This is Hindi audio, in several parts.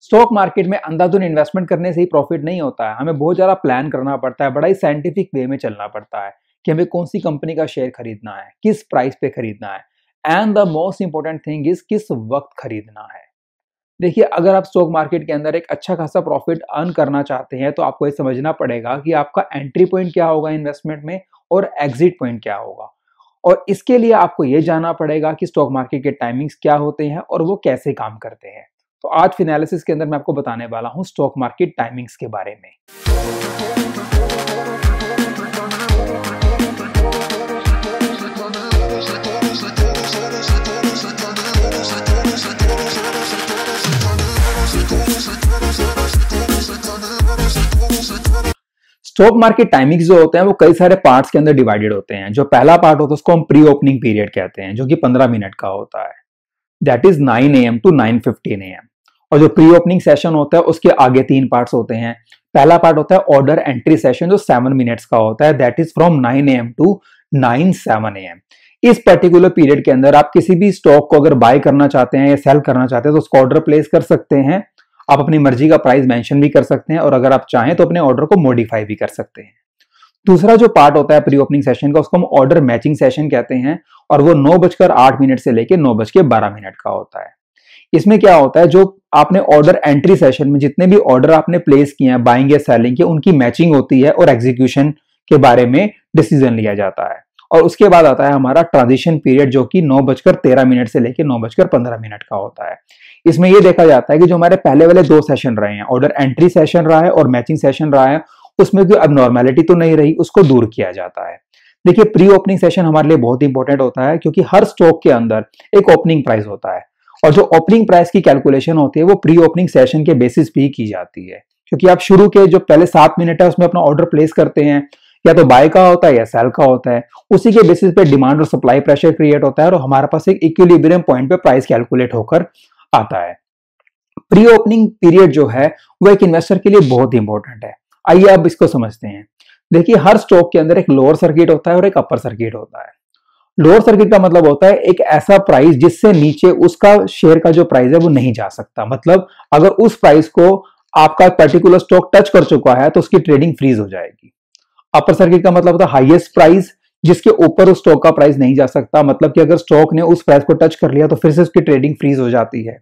स्टॉक मार्केट में अंधाधुन इन्वेस्टमेंट करने से ही प्रॉफिट नहीं होता है। हमें बहुत ज़्यादा प्लान करना पड़ता है, बड़ा ही साइंटिफिक वे में चलना पड़ता है कि हमें कौन सी कंपनी का शेयर खरीदना है, किस प्राइस पे खरीदना है, and the most important thing is किस वक्त खरीदना है। देखिए, अगर आप स्टॉक मार्केट के अंदर एक अच्छा खासा प्रॉफिट अर्न करना चाहते हैं तो आपको ये समझना पड़ेगा कि आपका एंट्री पॉइंट क्या होगा इन्वेस्टमेंट में और एग्जिट पॉइंट क्या होगा। और इसके लिए आपको ये जानना पड़ेगा कि स्टॉक मार्केट के टाइमिंग्स क्या होते हैं और वो कैसे काम करते हैं। तो आज फिनालिसिस के अंदर मैं आपको बताने वाला हूं स्टॉक मार्केट टाइमिंग्स के बारे में। स्टॉक मार्केट टाइमिंग्स जो होते हैं वो कई सारे पार्ट्स के अंदर डिवाइडेड होते हैं। जो पहला पार्ट होता है उसको हम प्री ओपनिंग पीरियड कहते हैं, जो कि 15 मिनट का होता है। That is 9 AM to 9:15 AM। और जो प्री ओपनिंग सेशन होता है उसके आगे 3 पार्ट्स होते हैं। पहला पार्ट होता है ऑर्डर एंट्री सेशन, जो 7 मिनट्स का होता है। That is from 9 AM to 9:07 AM। इस पर्टिकुलर पीरियड के अंदर आप किसी भी स्टॉक को अगर बाय करना चाहते हैं या सेल करना चाहते हैं तो उसको ऑर्डर प्लेस कर सकते हैं। आप अपनी मर्जी का प्राइस मेंशन भी कर सकते हैं और अगर आप चाहें तो अपने ऑर्डर को मॉडिफाई भी कर सकते हैं। दूसरा जो पार्ट होता है प्री ओपनिंग सेशन का उसको हम ऑर्डर मैचिंग सेशन कहते हैं और वो 9:08 से लेकर 9:12 का होता है। इसमें क्या होता है, जो आपने ऑर्डर एंट्री सेशन में जितने भी ऑर्डर आपने प्लेस किए हैं बाइंग या सेलिंग के, उनकी मैचिंग होती है और एग्जीक्यूशन के बारे में डिसीजन लिया जाता है। और उसके बाद आता है हमारा ट्रांजिशन पीरियड, जो कि 9:13 से लेकर 9:15 का होता है। इसमें यह देखा जाता है कि जो हमारे पहले वाले 2 सेशन रहे हैं, ऑर्डर एंट्री सेशन रहा है और मैचिंग सेशन रहा है, उसमें कोई अबनॉर्मैलिटी तो नहीं रही, उसको दूर किया जाता है। देखिए, प्री ओपनिंग सेशन हमारे लिए बहुत इंपॉर्टेंट होता है क्योंकि हर स्टॉक के अंदर एक ओपनिंग प्राइस होता है और जो ओपनिंग प्राइस की कैलकुलेशन होती है वो प्री ओपनिंग सेशन के बेसिस पे ही की जाती है। क्योंकि आप शुरू के जो पहले 7 मिनट है उसमें अपना ऑर्डर प्लेस करते हैं, या तो बाय का होता है या सेल का होता है। उसी के बेसिस पे डिमांड और सप्लाई प्रेशर क्रिएट होता है और हमारे पास एक इक्विलिब्रियम पॉइंट पे प्राइस कैलकुलेट होकर आता है। प्री ओपनिंग पीरियड जो है वो एक इन्वेस्टर के लिए बहुत इंपॉर्टेंट है। आइए अब इसको समझते हैं। देखिए, हर स्टॉक के अंदर एक लोअर सर्किट होता है और एक अपर सर्किट होता है। लोअर सर्किट का मतलब होता है एक ऐसा प्राइस जिससे नीचे उसका शेयर का जो प्राइस है वो नहीं जा सकता। मतलब अगर उस प्राइस को आपका पर्टिकुलर स्टॉक टच कर चुका है तो उसकी ट्रेडिंग फ्रीज हो जाएगी। अपर सर्किट का मतलब होता है हाईएस्ट प्राइस जिसके ऊपर उस स्टॉक का प्राइस नहीं जा सकता। मतलब कि अगर स्टॉक ने उस प्राइस को टच कर लिया तो फिर से उसकी ट्रेडिंग फ्रीज हो जाती है।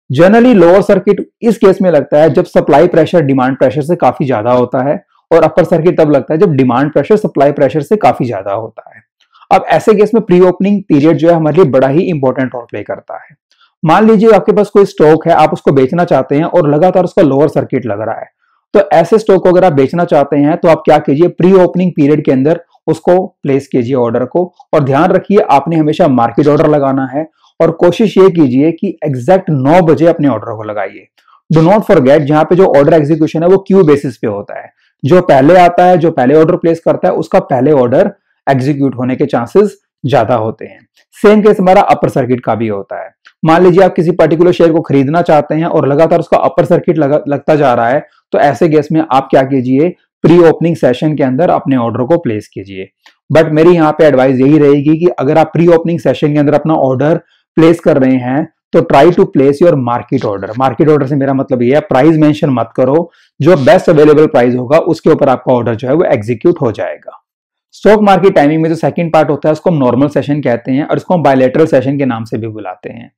जनरली लोअर सर्किट इस केस में लगता है जब सप्लाई प्रेशर डिमांड प्रेशर से काफी ज्यादा होता है और अपर सर्किट तब लगता है जब डिमांड प्रेशर सप्लाई प्रेशर से काफी ज्यादा होता है। अब ऐसे केस में प्री ओपनिंग पीरियड जो है हमारे लिए बड़ा ही इंपॉर्टेंट रोल प्ले करता है। मान लीजिए आपके पास कोई स्टॉक है, आप उसको बेचना चाहते हैं और लगातार उसका लोअर सर्किट लग रहा है, तो ऐसे स्टॉक को अगर आप बेचना चाहते हैं तो आप क्या कीजिए, प्री ओपनिंग पीरियड के अंदर उसको प्लेस कीजिए ऑर्डर को। और ध्यान रखिए, आपने हमेशा मार्केट ऑर्डर लगाना है और कोशिश ये कीजिए कि एग्जैक्ट 9 बजे अपने ऑर्डर को लगाइए। डू नॉट फॉरगेट, जहां पे जो ऑर्डर एग्जीक्यूशन है वो क्यू बेसिस पे होता है। जो पहले आता है, जो पहले ऑर्डर प्लेस करता है, उसका पहले ऑर्डर एग्जीक्यूट होने के चांसेस ज्यादा होते हैं। सेम केस हमारा अपर सर्किट का भी होता है। मान लीजिए आप किसी पर्टिकुलर शेयर को खरीदना चाहते हैं और लगातार उसका अपर सर्किट लगता जा रहा है, तो ऐसे केस में आप क्या कीजिए, प्री ओपनिंग सेशन के अंदर अपने ऑर्डर को प्लेस कीजिए। बट मेरी यहाँ पे एडवाइस यही रहेगी कि अगर आप प्री ओपनिंग सेशन के अंदर अपना ऑर्डर प्लेस कर रहे हैं तो try to place your market order. Market order से मेरा मतलब ये है, प्राइस मेंशन मत करो, जो बेस्ट अवेलेबल प्राइस होगा उसके ऊपर आपका ऑर्डर जो है वो एग्जीक्यूट हो जाएगा। स्टॉक मार्केट टाइमिंग में जो सेकंड पार्ट होता है उसको हम नॉर्मल सेशन कहते हैं और इसको हम बायलैटरल सेशन के नाम से भी बुलाते हैं।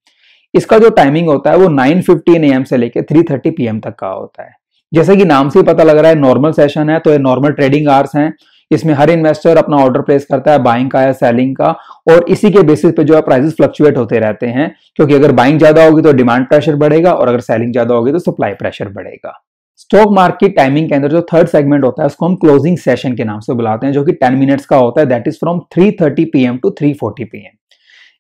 इसका जो टाइमिंग होता है वो 9:15 AM से लेकर 3:30 PM तक का होता है। जैसे कि नाम से ही पता लग रहा है नॉर्मल सेशन है, तो ये नॉर्मल ट्रेडिंग आवर्स हैं। इसमें हर इन्वेस्टर अपना ऑर्डर प्लेस करता है बाइंग का या सेलिंग का, और इसी के बेसिस पे जो है प्राइसेस फ्लक्चुएट होते रहते हैं, क्योंकि अगर बाइंग ज्यादा होगी तो डिमांड प्रेशर बढ़ेगा और अगर सेलिंग ज्यादा होगी तो सप्लाई प्रेशर बढ़ेगा। स्टॉक मार्केट टाइमिंग के अंदर जो थर्ड सेगमेंट होता है उसको हम क्लोजिंग सेशन के नाम से बुलाते हैं, जो कि 10 मिनट्स का होता है। That is from 3:30 PM to 3:40 PM।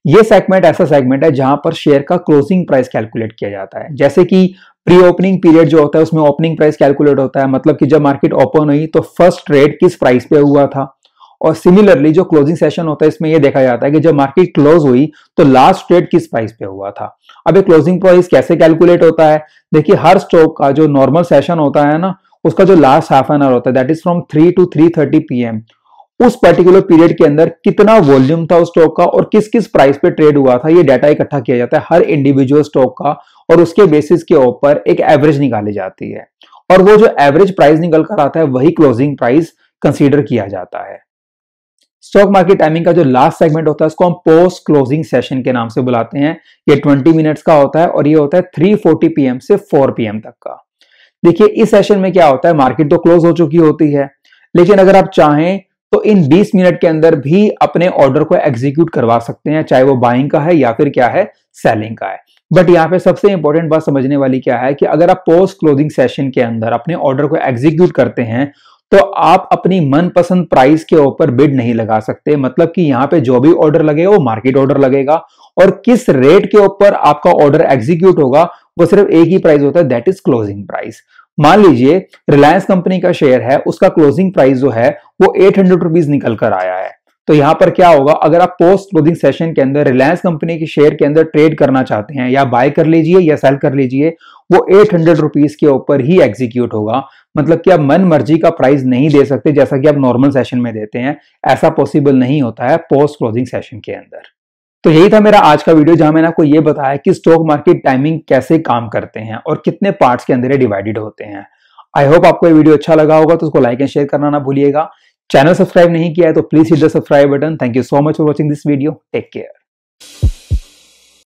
ये सेगमेंट ऐसा सेगमेंट है जहां पर शेयर का क्लोजिंग प्राइस कैलकुलेट किया जाता है। जैसे कि प्री ओपनिंग पीरियड जो होता है उसमें ओपनिंग प्राइस कैलकुलेट होता है, मतलब कि जब मार्केट ओपन हुई तो फर्स्ट ट्रेड किस प्राइस पे हुआ था। और सिमिलरली जो क्लोजिंग सेशन होता है इसमें यह देखा जाता है कि जब मार्केट क्लोज हुई तो लास्ट ट्रेड किस प्राइस पे हुआ था। अब ये क्लोजिंग प्राइस कैसे कैलकुलेट होता है, देखिए हर स्टॉक का जो नॉर्मल सेशन होता है ना, उसका जो लास्ट हाफ एन आवर होता है that is from 3 to 3:30 PM, उस पर्टिकुलर पीरियड के अंदर कितना वॉल्यूम था उस स्टॉक का और किस किस प्राइस पे ट्रेड हुआ था, ये डाटा इकट्ठा किया जाता है हर इंडिविजुअल स्टॉक का और उसके बेसिस के ऊपर एक एवरेज निकाली जाती है, और वो जो एवरेज प्राइस निकल कर आता है वही क्लोजिंग प्राइस कंसीडर किया जाता है। स्टॉक मार्केट टाइमिंग का जो लास्ट सेगमेंट होता है उसको हम पोस्ट क्लोजिंग सेशन के नाम से बुलाते हैं। ये 20 मिनट्स का होता है और ये होता है 3:40 PM से 4 PM तक का। देखिए इस सेशन में क्या होता है, मार्केट तो क्लोज हो चुकी होती है, लेकिन अगर आप चाहें तो इन 20 मिनट के अंदर भी अपने ऑर्डर को एग्जीक्यूट करवा सकते हैं, चाहे वो बाइंग का है या फिर क्या है, सेलिंग का है। बट यहाँ पे सबसे इंपॉर्टेंट बात समझने वाली क्या है कि अगर आप पोस्ट क्लोजिंग सेशन के अंदर अपने ऑर्डर को एग्जीक्यूट करते हैं तो आप अपनी मनपसंद प्राइस के ऊपर बिड नहीं लगा सकते। मतलब कि यहाँ पे जो भी ऑर्डर लगेगा वो मार्केट ऑर्डर लगेगा, और किस रेट के ऊपर आपका ऑर्डर एग्जीक्यूट होगा वो सिर्फ एक ही प्राइस होता है, दैट इज क्लोजिंग प्राइस। मान लीजिए रिलायंस कंपनी का शेयर है, उसका क्लोजिंग प्राइस जो है वो 800 रुपीज निकल कर आया है। तो यहां पर क्या होगा, अगर आप पोस्ट क्लोजिंग सेशन के अंदर रिलायंस कंपनी के शेयर के अंदर ट्रेड करना चाहते हैं, या बाय कर लीजिए या सेल कर लीजिए, वो 800 रुपीज के ऊपर ही एग्जीक्यूट होगा। मतलब कि आप मन मर्जी का प्राइस नहीं दे सकते जैसा कि आप नॉर्मल सेशन में देते हैं, ऐसा पॉसिबल नहीं होता है पोस्ट क्लोजिंग सेशन के अंदर। तो यही था मेरा आज का वीडियो, जहां मैंने आपको ये बताया कि स्टॉक मार्केट टाइमिंग कैसे काम करते हैं और कितने पार्ट्स के अंदर डिवाइडेड होते हैं। आई होप आपको ये वीडियो अच्छा लगा होगा, तो उसको लाइक एंड शेयर करना ना भूलिएगा। चैनल सब्सक्राइब नहीं किया है तो please hit the subscribe button. Thank you so much for watching this video. Take care.